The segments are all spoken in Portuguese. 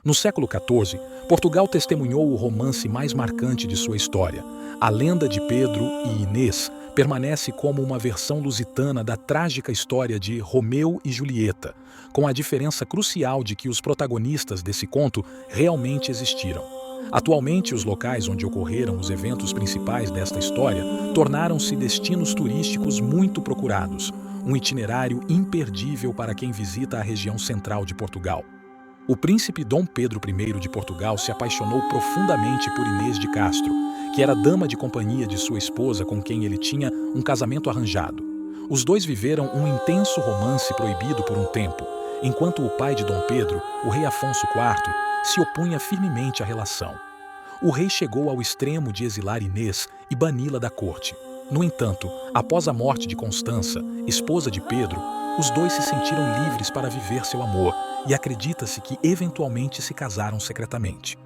No século XIV, Portugal testemunhou o romance mais marcante de sua história. A lenda de Pedro e Inês permanece como uma versão lusitana da trágica história de Romeu e Julieta, com a diferença crucial de que os protagonistas desse conto realmente existiram. Atualmente, os locais onde ocorreram os eventos principais desta história tornaram-se destinos turísticos muito procurados, um itinerário imperdível para quem visita a região central de Portugal. O príncipe Dom Pedro I de Portugal se apaixonou profundamente por Inês de Castro, que era dama de companhia de sua esposa com quem ele tinha um casamento arranjado. Os dois viveram um intenso romance proibido por um tempo, enquanto o pai de Dom Pedro, o rei Afonso IV, se opunha firmemente à relação. O rei chegou ao extremo de exilar Inês e bani-la da corte. No entanto, após a morte de Constança, esposa de Pedro, os dois se sentiram livres para viver seu amor e acredita-se que eventualmente se casaram secretamente.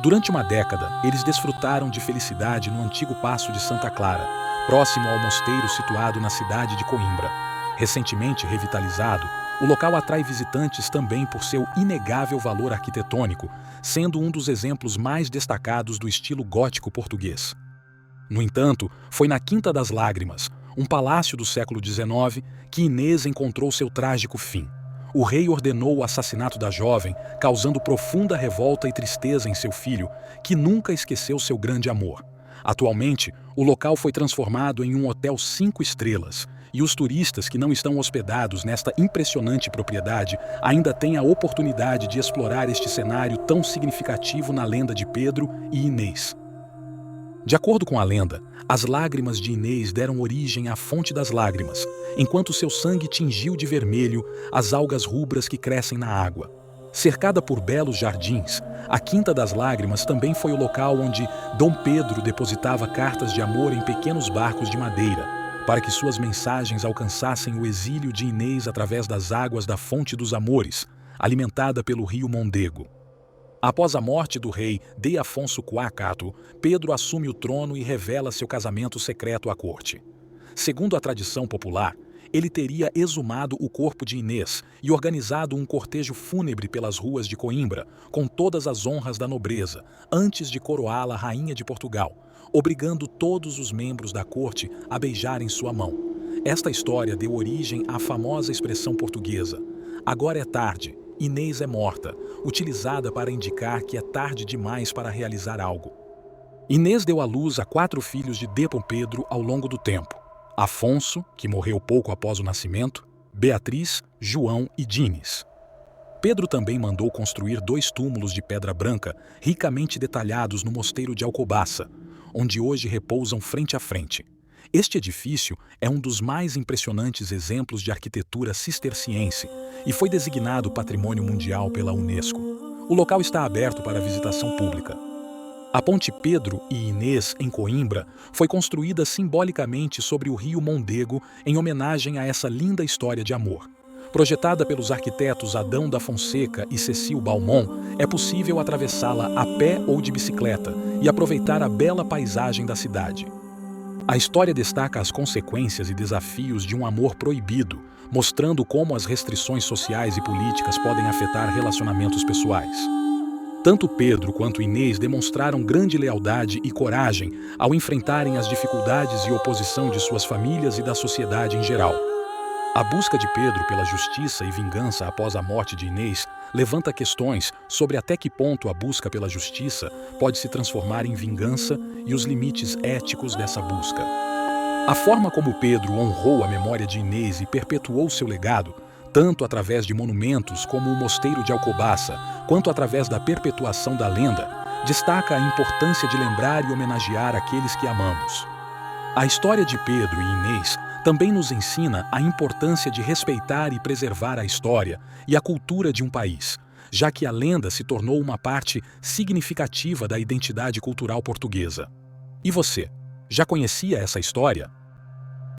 Durante uma década, eles desfrutaram de felicidade no antigo Paço de Santa Clara, próximo ao mosteiro situado na cidade de Coimbra. Recentemente revitalizado, o local atrai visitantes também por seu inegável valor arquitetônico, sendo um dos exemplos mais destacados do estilo gótico português. No entanto, foi na Quinta das Lágrimas, um palácio do século XIX, que Inês encontrou seu trágico fim. O rei ordenou o assassinato da jovem, causando profunda revolta e tristeza em seu filho, que nunca esqueceu seu grande amor. Atualmente, o local foi transformado em um hotel 5 estrelas, e os turistas que não estão hospedados nesta impressionante propriedade ainda têm a oportunidade de explorar este cenário tão significativo na lenda de Pedro e Inês. De acordo com a lenda, as lágrimas de Inês deram origem à fonte das lágrimas, enquanto seu sangue tingiu de vermelho as algas rubras que crescem na água. Cercada por belos jardins, a Quinta das Lágrimas também foi o local onde Dom Pedro depositava cartas de amor em pequenos barcos de madeira, para que suas mensagens alcançassem o exílio de Inês através das águas da Fonte dos Amores, alimentada pelo rio Mondego. Após a morte do rei D. Afonso IV, Pedro assume o trono e revela seu casamento secreto à corte. Segundo a tradição popular, ele teria exumado o corpo de Inês e organizado um cortejo fúnebre pelas ruas de Coimbra, com todas as honras da nobreza, antes de coroá-la rainha de Portugal, obrigando todos os membros da corte a beijarem sua mão. Esta história deu origem à famosa expressão portuguesa: "Agora é tarde, Inês é morta", utilizada para indicar que é tarde demais para realizar algo. Inês deu à luz a 4 filhos de Dom Pedro ao longo do tempo: Afonso, que morreu pouco após o nascimento, Beatriz, João e Dines. Pedro também mandou construir 2 túmulos de pedra branca ricamente detalhados no mosteiro de Alcobaça, onde hoje repousam frente a frente. Este edifício é um dos mais impressionantes exemplos de arquitetura cisterciense e foi designado Patrimônio Mundial pela Unesco. O local está aberto para visitação pública. A Ponte Pedro e Inês, em Coimbra, foi construída simbolicamente sobre o rio Mondego em homenagem a essa linda história de amor. Projetada pelos arquitetos Adão da Fonseca e Cecil Balmont, é possível atravessá-la a pé ou de bicicleta e aproveitar a bela paisagem da cidade. A história destaca as consequências e desafios de um amor proibido, mostrando como as restrições sociais e políticas podem afetar relacionamentos pessoais. Tanto Pedro quanto Inês demonstraram grande lealdade e coragem ao enfrentarem as dificuldades e oposição de suas famílias e da sociedade em geral. A busca de Pedro pela justiça e vingança após a morte de Inês levanta questões sobre até que ponto a busca pela justiça pode se transformar em vingança e os limites éticos dessa busca. A forma como Pedro honrou a memória de Inês e perpetuou seu legado, tanto através de monumentos como o Mosteiro de Alcobaça, quanto através da perpetuação da lenda, destaca a importância de lembrar e homenagear aqueles que amamos. A história de Pedro e Inês também nos ensina a importância de respeitar e preservar a história e a cultura de um país, já que a lenda se tornou uma parte significativa da identidade cultural portuguesa. E você, já conhecia essa história?